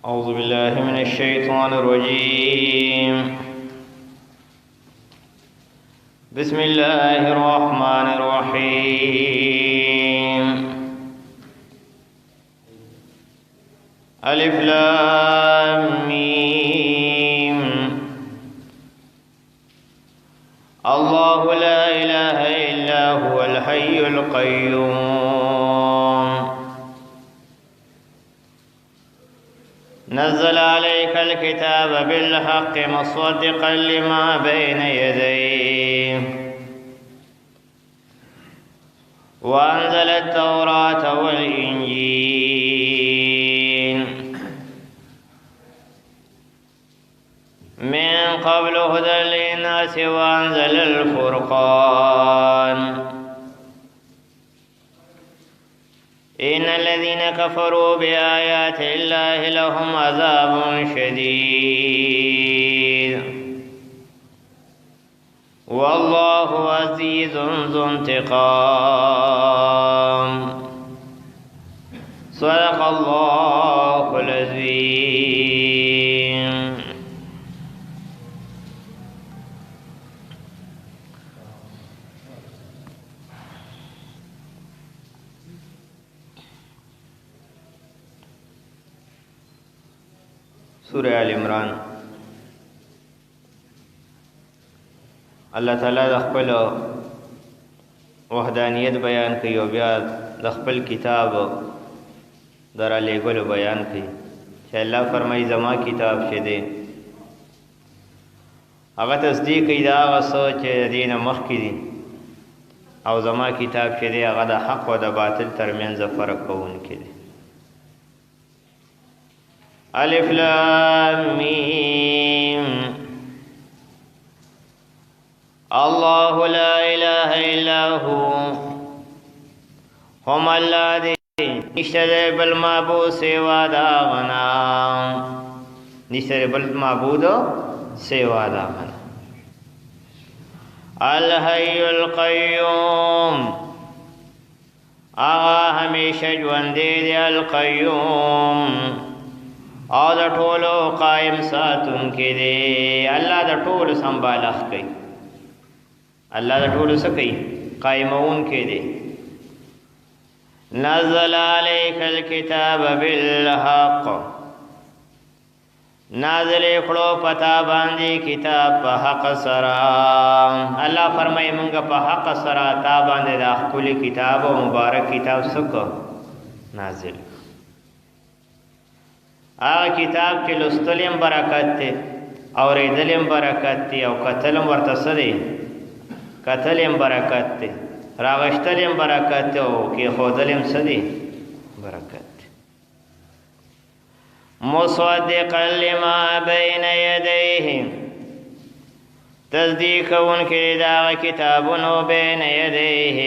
أعوذ بالله من الشيطان الرجيم. بسم الله الرحمن الرحيم. ألف لام ميم. الله لا إله إلا هو الحي القيوم. نزل عليك الكتاب بالحق مصدقا لما بين يديه وأنزل التوراة والإنجيل من قبل هدى للناس وأنزل الفرقان. إن الذين كفروا بآيات الله لهم عذاب شديد والله عزيز ذو انتقام. صدق الله العظيم. سورہ آل عمران. الله تعالی د خپل وحدانیت بیان کوي او بیا د خپل کتاب درا لېږلو بیان کوي چې الله فرمایي زما کتاب چې دی هغه تصدیق کوي د هغه څه چې د دې نه مخکې دي او زما کتاب چې دی هغه د حق او د باطل ترمنځ فرق کوونکی دی. الف لام میم. الله لا اله الا هو. هم الله دی نشته بل معبود سوا دا غنا. نشته بل معبود سوا دا غنا. الحي القيوم. آغا ہمیشہ ژوندی دی. القیوم او د ټولو قائم ساتونکی دی. الله د ټولو سنبالښت کوي. الله د ټولو څه کوي؟ قائمونکی دی. نزل علیک الکتاب بالحق. نازل کړو پتا باندې کتاب په حق سره. الله فرمایي موږ په حق سره تا باندې د خپل کتاب او مبارک کتاب څخه نازل. هغه کتاب کې لوستلم برکت دی، اورېدلم برکت دی او کتلم ورته څه دی؟ کتلم برکت دی، راغشتلم برکت دی او کېښودلم څه دی؟ برکت دی. مصدقا لما بین یدیه. تصدیق کوونکی د هغه کتابونو بین یدیه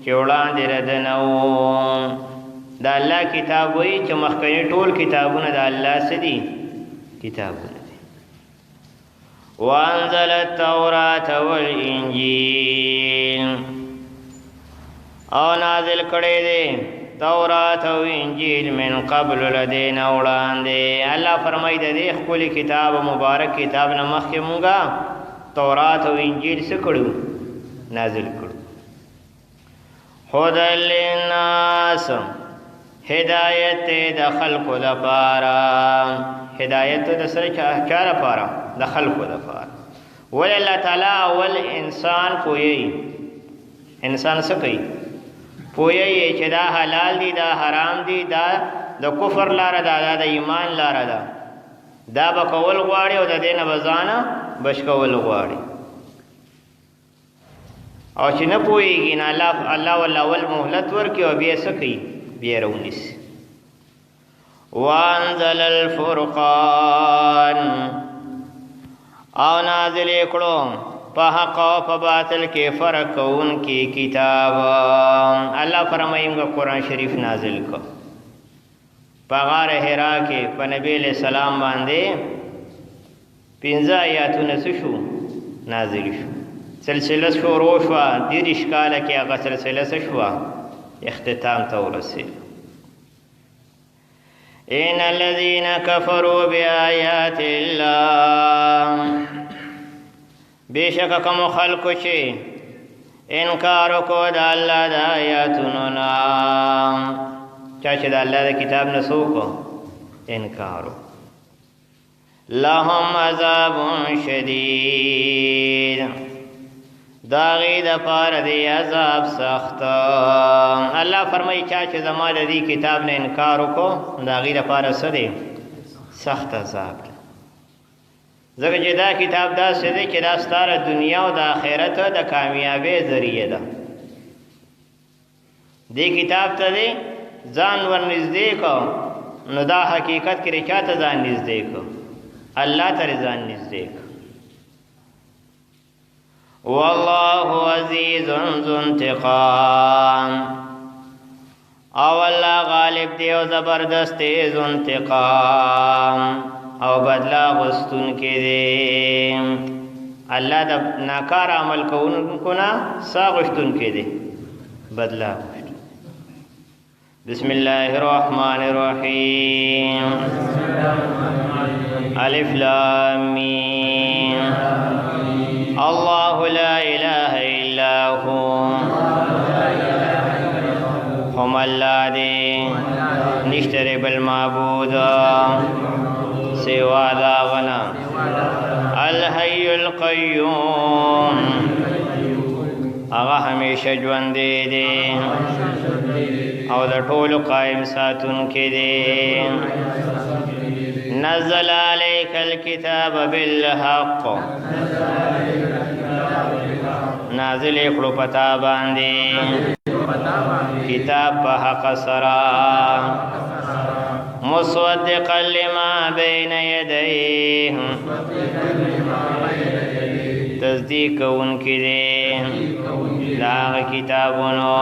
چې وړاندې د ده نه وو. دا الله کتاب وی چې مخکنی ټول کتابونه د الله څه دي؟ کتابونه دي. وانزل التوراة والانجیل. او نازل کړی دی تورات او انجیل من قبل لدین وړاندې. الله فرمایي د دې ښکلي کتاب مبارک کتاب نه مخکې مونږه تورات او انجیل څه کړو؟ نازل کړو. هدی للناس. هدایت د خلقو لپاره. هدایت د سره چا لپاره؟ د خلقو لپاره. ولې الله تعالی اول انسان پوهیږي. انسان څه کوي؟ پوهیږي چې دا حلال دي دا حرام دي دا د کفر لاره ده دا د ایمان لاره ده. دا به کول غواړي او د دې نه به ځانه بچ کول غواړي. او چې نه پوهیږي نه الله ول اول مهلت ورکړي او بیا څه کوي؟ بیا راونیسي. وانزل الفرقان. او نازل کړو په حق او په باطل کې فرق کوونکی کتاب. الله فرمایي موږ قرآن شریف نازل کړو په غار حرا کې په نبی علیہ السلام باندې 15 آیاتونه څه شو؟ نازل شو. سلسله شروع شوه. 30 کاله کې هغه سلسله څه شوه؟ اختتام ته ورسېد. ان الذين كفروا بآيات الله بیشک کوم خلق چې انکار کو د الله د آیاتونو نه چا چې د الله د کتاب نه څوک انکار لهم عذاب شدید داغی د پاره دی عذاب سخت الله فرمایي چا چې زما د دې کتاب نه انکار وکړو داغی د پاره څه دی سخت عذاب ځکه چې دا کتاب داسې دی چې دا ستاره دنیا او د آخرت د کامیابی ذریعه ده دې کتاب ته دی ځان ورنږدې کو نو دا حقیقت کې چاته ځان نږدې کو الله ته ځان نږدې کو والله عزیز ذو انتقام او الله غالب دی او زبردست دی ذو انتقام او بدلا غستون کې دی الله د ناکار عمل کوونکو نه سا غشتون کې دی بدلا بسم الله الرحمن الرحیم الف لام میم الله لا اله الا هو هم الله دی نشتر بالمعبود سوا دا غنا الحي القيوم هغه همیشه ژوند دی او د ټول قائم ساتون کې دی نزل عليك الكتاب بالحق نازل کړو پتا باندې کتاب په حق سره مصدقا لما بين يديه تصدیق کوونکی دی دا کتابونو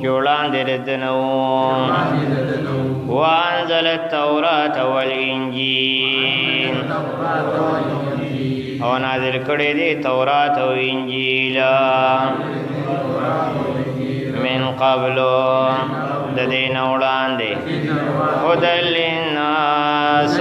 جوړان دې دنو وانزل التوراة والانجیل او نازل کړي دي تورات او انجیل من قبل د دین وړاندې هدى للناس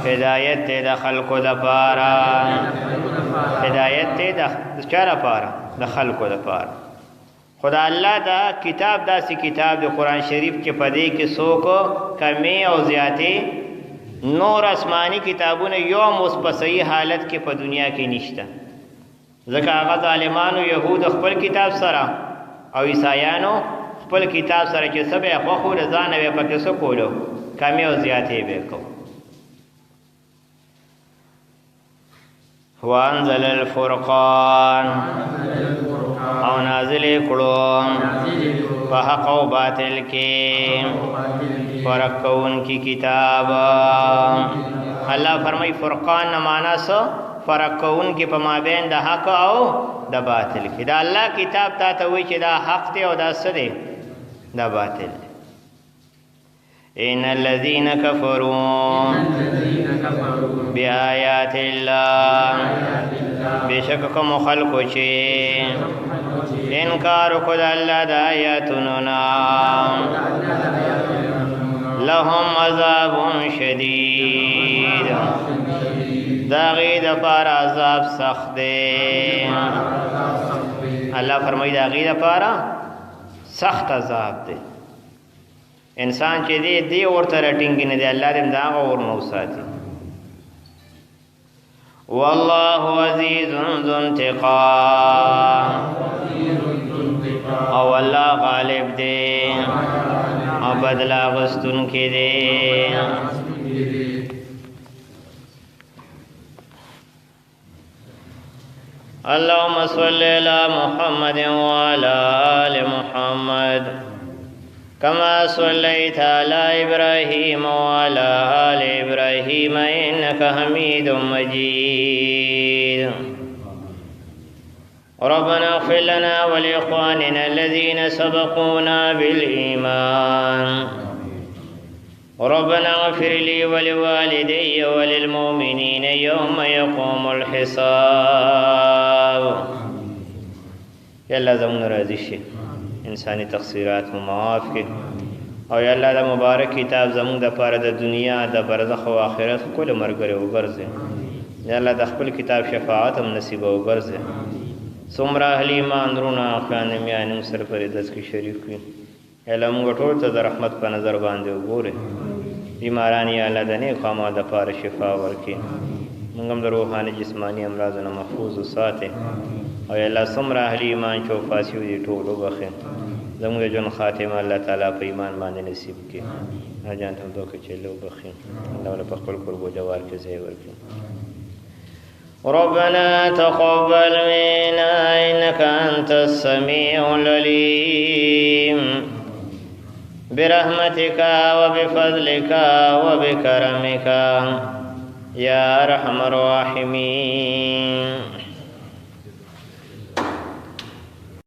هدایت د خلقو د پاره هدایت د چا لپاره د خلقو د پاره خدا الله دا کتاب داسې کتاب د قرآن شریف چې پدې کې څوک کمی او زیاتې نور آسمانی کتابونه یو اوس په صحیح حالت کې په دنیا کې نشته ځکه هغه ظالمانو یهود خپل کتاب سره او عیسایانو خپل کتاب سره چې سبه خوخو ځان یې پکې څه کولو کمی او زیاتې به کو وانزل الفرقان او نازل کړو په حق او باطل کې فرق کون کی کتاب الله فرمای فرقان نه معنا څه فرق کون کی په مابین د حق او د باطل کې دا الله کتاب ته وایي چې دا حق دی او دا څه دی دا باطل ان الذين كفروا بآيات الله بشک کوم خلق چې انکار وکړ الله د آیاتونو لهم عذاب شدید داغی د پار عذاب سخت دی الله فرمایي داغی د پار سخت عذاب دی انسان چې دی ورته رټینګ نه دی الله دې دا اور نو ساتي والله عزیز ذو انتقام او الله غالب دی او بدلا غستون کې دی اللهم صل على محمد وعلى آل محمد كما صليت على إبراهيم وعلى آل إبراهيم إنك حميد مجيد ربنا اغفر لنا ولإخواننا الذين سبقونا بالإيمان ربنا اغفر لي ولوالدي وللمؤمنين يوم يقوم الحساب يلا زمون راضي شي انساني تقصيرات معاف کړي او یا الله د مبارک کتاب زموږ د پاره د دنیا د برزخ او آخرت کول مرګره وګرځي یا الله د خپل کتاب شفاعت هم نصیب وګرځي څومره اهل ایمان درونه خان میانو سره پر داس کې شریک وي علم غټول ته د رحمت په نظر باندې وګوره بیماران یا الله د نه قامه د پاره شفا ورکي موږ هم د روحاني جسماني امراضونو محفوظ وساتي او یا الله څومره اهل ایمان چې فاسیو دي ټول وبخي زموږ جون خاتمه الله تعالی په ایمان باندې نصیب کړي اجان ته دوه چې له وبخي الله له خپل قرب او جوار کې ځای ورکړي ربنا تقبل منا انك انت السميع العليم برحمتك وبفضلك وبكرمك يا ارحم الراحمين